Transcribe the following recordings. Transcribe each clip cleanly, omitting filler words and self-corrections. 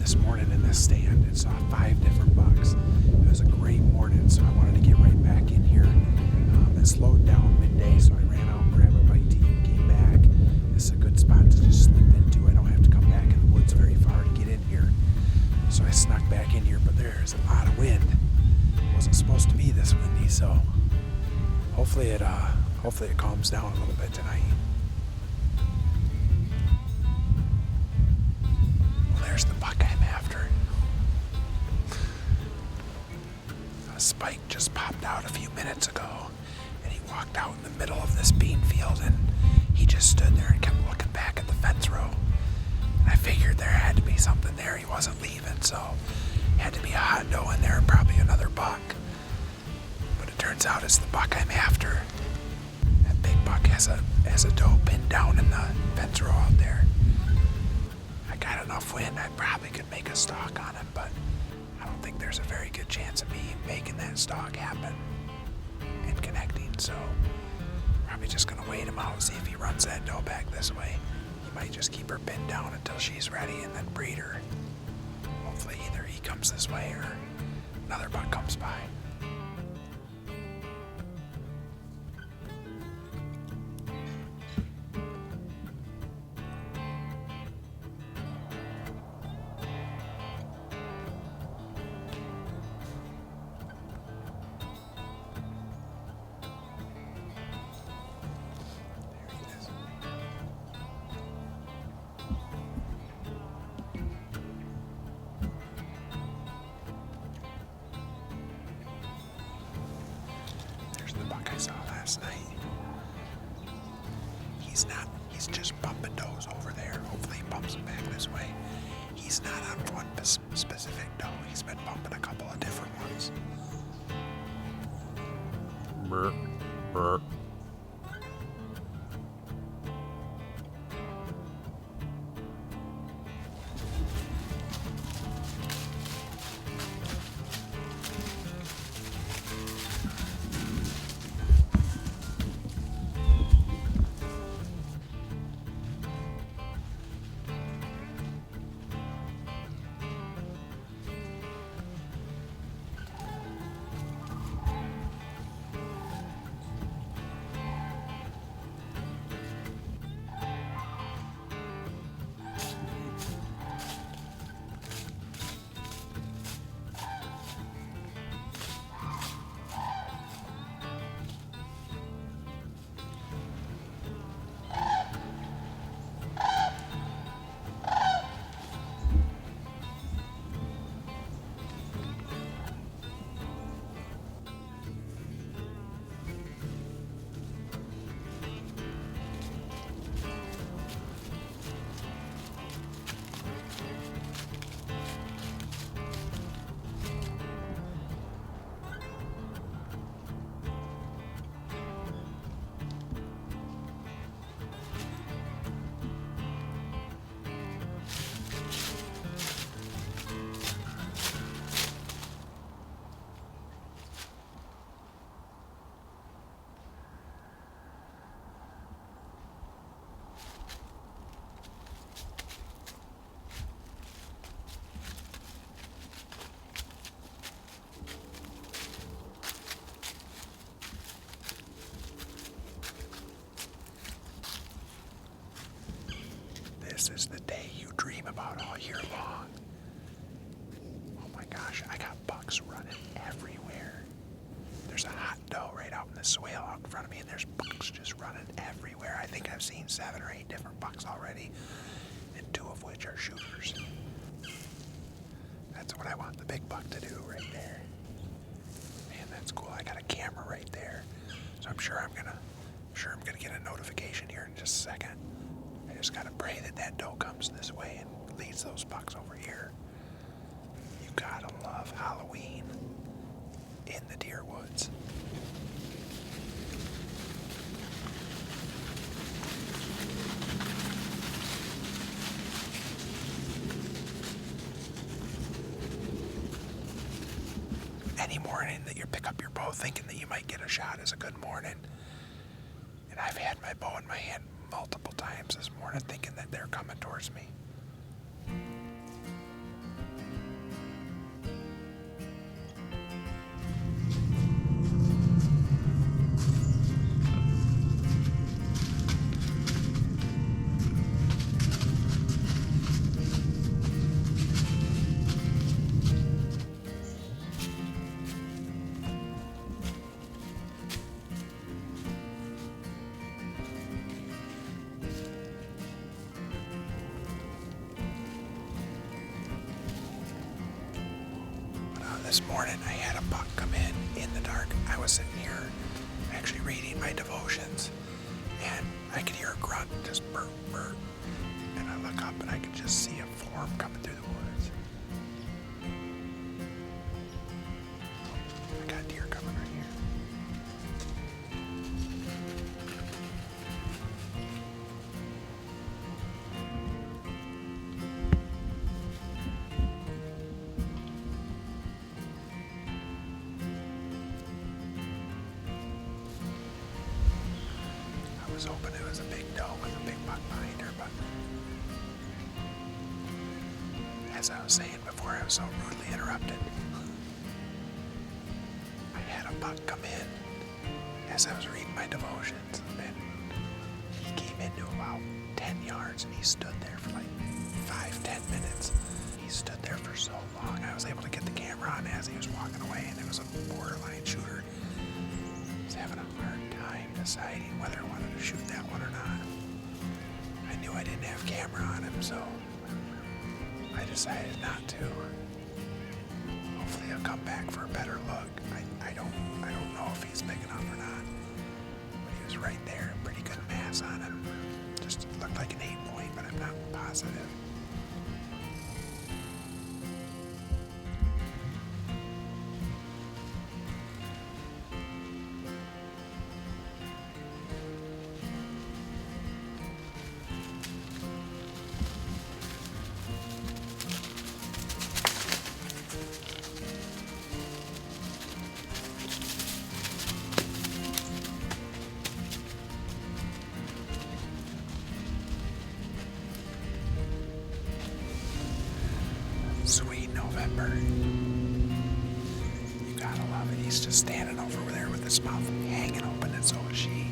this morning in this stand and saw 5 different bucks. It was a great morning, so I wanted to get right back in here. It slowed down midday, so I ran out and grabbed a bite to eat and came back. This is a good spot to just slip into. I don't have to come back in the woods very far to get in here. So I snuck back in here, but there's a lot of wind. It wasn't supposed to be this windy, so hopefully it calms down a little bit tonight. Well, there's the buck I'm after. A spike just popped out a few minutes ago, and he walked out in the middle of this bean field, and he just stood there and kept looking back at the fence row. And I figured there had to be something there. He wasn't leaving, so it had to be a hot doe in there and probably another buck. But it turns out it's the buck I'm after. That big buck has a doe pinned down in the fence row out there. I got enough wind, I probably could make a stalk on him, but I don't think there's a very good chance of me making that stalk happen and connecting, so probably just gonna wait him out and see if he runs that doe back this way. He might just keep her pinned down until she's ready and then breed her. Hopefully either he comes this way or another buck comes by. He's just bumping does over there. Hopefully he bumps him back this way. He's not on one specific doe. He's been bumping a couple of different ones. Burp, burp. This is the day you dream about all year long. Oh my gosh, I got bucks running everywhere. There's a hot doe right out in the swale out in front of me, and there's bucks just running everywhere. I think I've seen 7 or 8 different bucks already, and 2 of which are shooters. That's what I want the big buck to do right there. Man, that's cool. I got a camera right there, so I'm sure I'm gonna get a notification here in just a second. I just gotta pray that doe comes this way and leads those bucks over here. You gotta love Halloween in the deer woods. Any morning that you pick up your bow thinking that you might get a shot is a good morning. And I've had my bow in my hand multiple times this morning thinking that they're coming towards me. This morning I had a buck come in the dark. I was sitting here actually reading my devotions, and I could hear a grunt, just burp, burp. And I look up and I could just see a form coming through the woods. I got deer coming right here. I was hoping it was a big doe with a big buck behind her, but as I was saying before I was so rudely interrupted, I had a buck come in as I was reading my devotions, and he came into about 10 yards and he stood there for like 5-10 minutes. He stood there for so long. I was able to get the camera on as he was walking away, and it was a borderline shooter. I was having a hard time deciding whether I wanted to shoot that one or not. I knew I didn't have camera on him, so I decided not to. Hopefully he'll come back for a better look. I don't know if he's big enough or not, but he was right there, pretty good mass on him. Just looked like an 8-point, but I'm not positive. Sweet November. You gotta love it. He's just standing over there with his mouth hanging open, and so is she.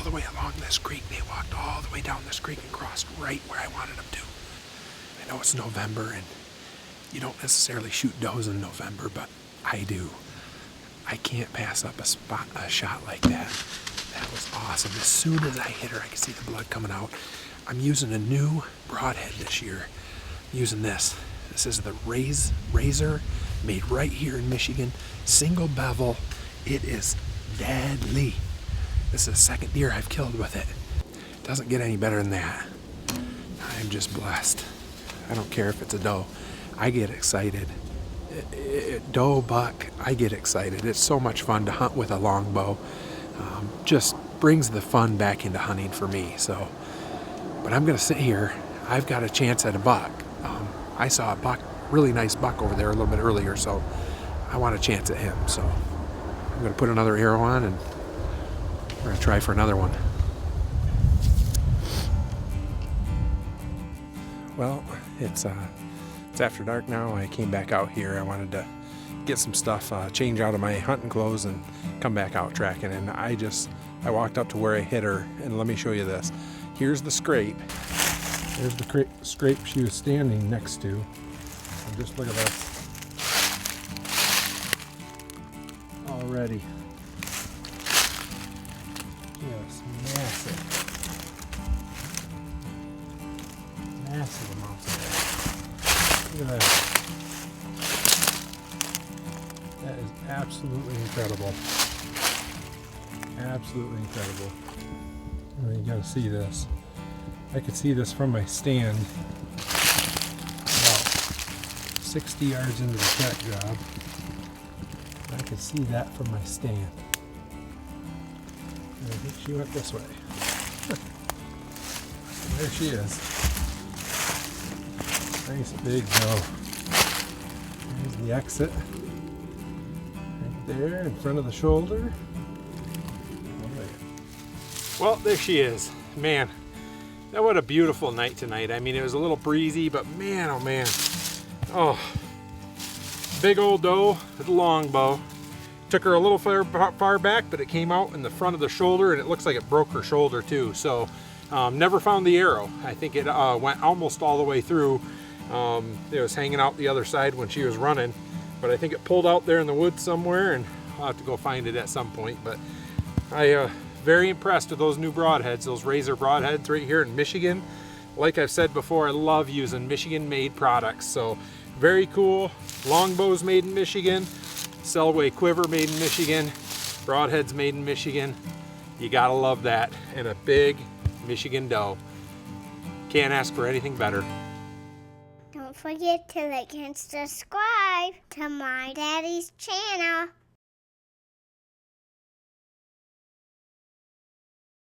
The way along this creek. They walked all the way down this creek and crossed right where I wanted them to. I know it's November and you don't necessarily shoot does in November, but I do. I can't pass up a shot like that. That was awesome. As soon as I hit her, I could see the blood coming out. I'm using a new broadhead this year. I'm using this. This is the Razor made right here in Michigan, single bevel. It is deadly. This is the second deer I've killed with it. Doesn't get any better than that. I'm just blessed. I don't care if it's a doe. I get excited. Doe, buck, I get excited. It's so much fun to hunt with a longbow. Just brings the fun back into hunting for me. So, but I'm gonna sit here. I've got a chance at a buck. I saw a buck, really nice buck over there a little bit earlier, so I want a chance at him. So I'm gonna put another arrow on and we're gonna try for another one. Well, it's after dark now. I came back out here. I wanted to get some stuff, change out of my hunting clothes and come back out tracking. And I walked up to where I hit her, and let me show you this. Here's the scrape. There's the scrape she was standing next to. And just look at this. Already. Just massive. Massive amounts of that. Look at that. That is absolutely incredible. Absolutely incredible. I mean, you gotta see this. I could see this from my stand about 60 yards into the track job. I could see that from my stand. And I think she went this way. There she is. Nice big doe. There's the exit. Right there in front of the shoulder. Well, there she is. Man, that what a beautiful night tonight. I mean, it was a little breezy, but man, oh man. Oh, big old doe with a longbow. Took her a little far back, but it came out in the front of the shoulder, and it looks like it broke her shoulder too. So, never found the arrow. I think it went almost all the way through. It was hanging out the other side when she was running, but I think it pulled out there in the woods somewhere, and I'll have to go find it at some point. But I very impressed with those new broadheads, those Razor broadheads right here in Michigan. Like I've said before, I love using Michigan-made products, so very cool. Longbows made in Michigan, Selway quiver made in Michigan, broadheads made in Michigan. You gotta love that, and a big Michigan doe. Can't ask for anything better. Don't forget to like and subscribe to my daddy's channel.